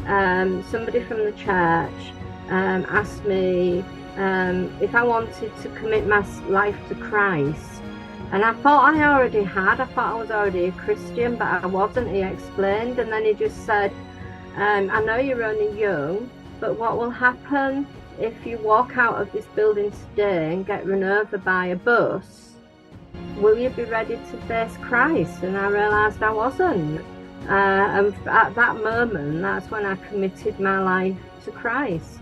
somebody from the church asked me if I wanted to commit my life to Christ. And I thought I already had. I thought I was already a Christian, but I wasn't, he explained. And then he just said, I know you're only young, but what will happen if you walk out of this building today and get run over by a bus? Will you be ready to face Christ? And I realised I wasn't. And at that moment, that's when I committed my life to Christ.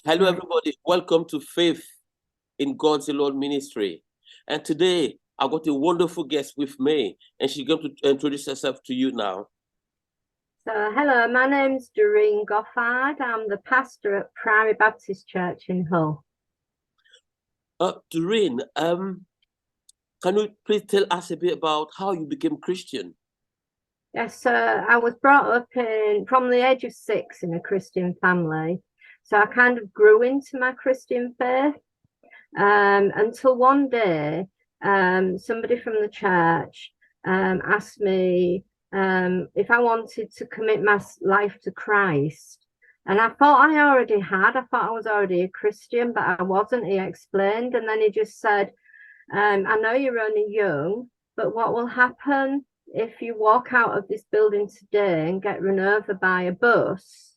Hello, everybody. Welcome to Faith in God's Alone Ministry. And today, I've got a wonderful guest with me, and she's going to introduce herself to you now. So, hello, my name's Doreen. I'm the pastor at Priory Baptist Church in Hull. Doreen, can you please tell us a bit about how you became Christian? Yes, I was brought up from the age of 6 in a Christian family. So I kind of grew into my Christian faith until one day somebody from the church asked me if I wanted to commit my life to Christ. And I thought I already had. I thought I was already a Christian, but I wasn't, he explained. And then he just said, I know you're only young, but what will happen if you walk out of this building today and get run over by a bus?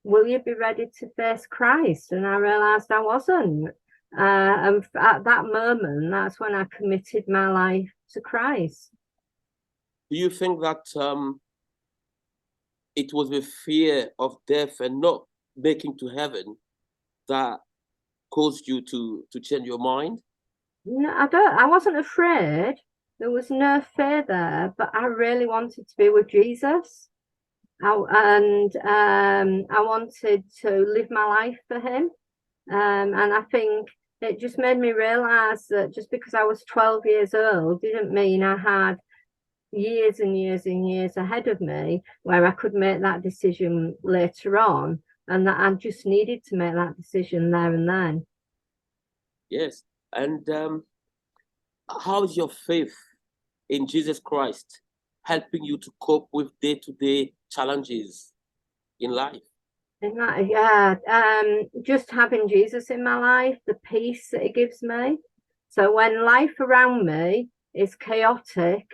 Will you be ready to face Christ? And I realised I wasn't. And at that moment, that's when I committed my life to Christ. Do you think that it was the fear of death and not making to heaven that caused you to change your mind? No, I wasn't afraid. There was no fear there, but I really wanted to be with Jesus. I wanted to live my life for him. And I think it just made me realize that just because I was 12 years old didn't mean I had years and years and years ahead of me where I could make that decision later on, and that I just needed to make that decision there and then. Yes. And how is your faith in Jesus Christ helping you to cope with day-to-day challenges in life? Yeah, just having Jesus in my life, the peace that he gives me. So when life around me is chaotic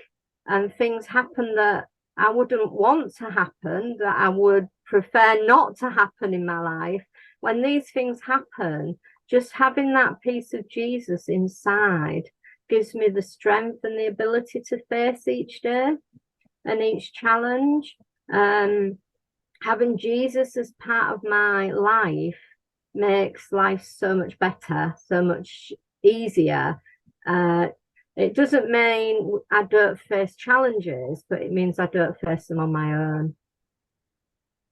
and things happen that I wouldn't want to happen, that I would prefer not to happen in my life, when these things happen, just having that peace of Jesus inside gives me the strength and the ability to face each day and each challenge. Having Jesus as part of my life makes life so much better, so much easier. It doesn't mean I don't face challenges, but it means I don't face them on my own.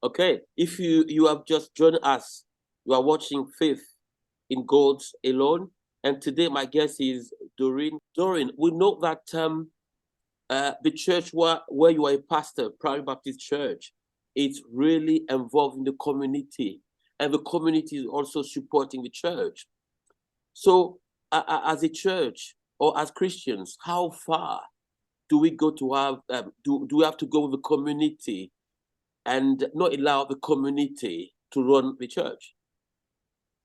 Okay, if you have just joined us, you are watching Faith in God's Alone, and today my guest is Doreen. Doreen, we know that the church where you are a pastor, Priory Baptist Church, it's really involved in the community, and the community is also supporting the church. So as a church or as Christians, how far do we go to have, do we have to go with the community and not allow the community to run the church?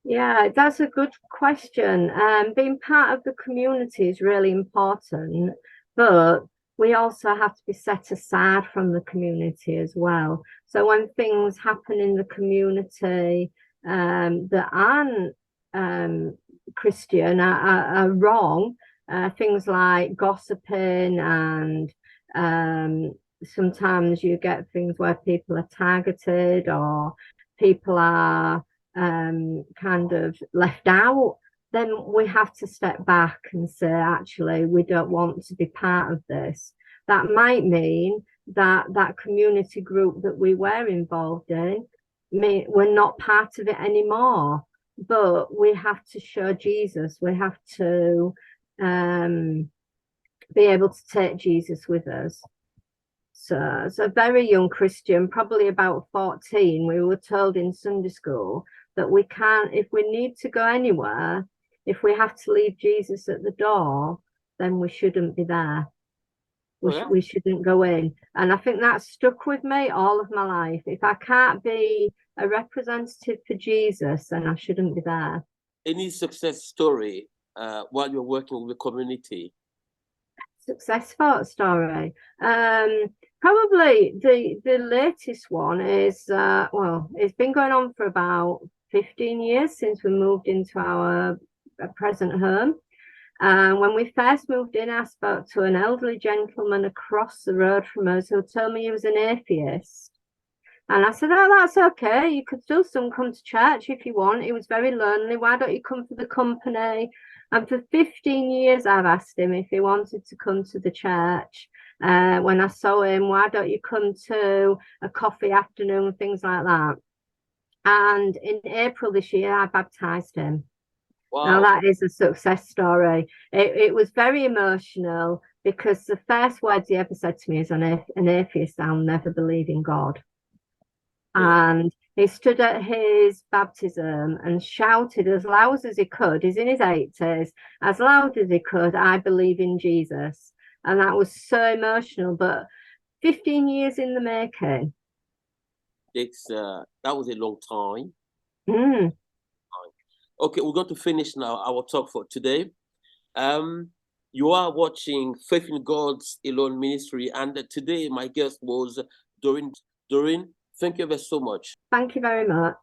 Yeah, that's a good question. Being part of the community is really important, but we also have to be set aside from the community as well. So when things happen in the community that aren't Christian are wrong, things like gossiping, and sometimes you get things where people are targeted or people are kind of left out, then we have to step back and say, actually, we don't want to be part of this. That might mean that that community group that we were involved in, we're not part of it anymore. But we have to show Jesus. We have to be able to take Jesus with us. So as a very young Christian, probably about 14, we were told in Sunday school that we can't, if we need to go anywhere, if we have to leave Jesus at the door, then we shouldn't be there. Yeah. We shouldn't go in. And I think that stuck with me all of my life. If I can't be a representative for Jesus, then I shouldn't be there. Any success story while you're working with the community? Success story. Probably the latest one is well, it's been going on for about 15 years since we moved into our present home. When we first moved in, I spoke to an elderly gentleman across the road from us who told me he was an atheist. And I said, oh, that's okay. You could still come to church if you want. He was very lonely. Why don't you come for the company? And for 15 years, I've asked him if he wanted to come to the church. When I saw him, why don't you come to a coffee afternoon, things like that. And in April this year, I baptized him. Wow. Now that is a success story. It was very emotional because the first words he ever said to me is, an atheist, I'll never believe in God. Yeah. And he stood at his baptism and shouted as loud as he could. He's in his 80s, as loud as he could, I believe in Jesus. And that was so emotional, but 15 years in the making. That was a long time. Mm. Okay, we're going to finish now our talk for today. You are watching Faith in God's Alone Ministry, and today my guest was Doreen. Doreen, thank you very so much. Thank you very much.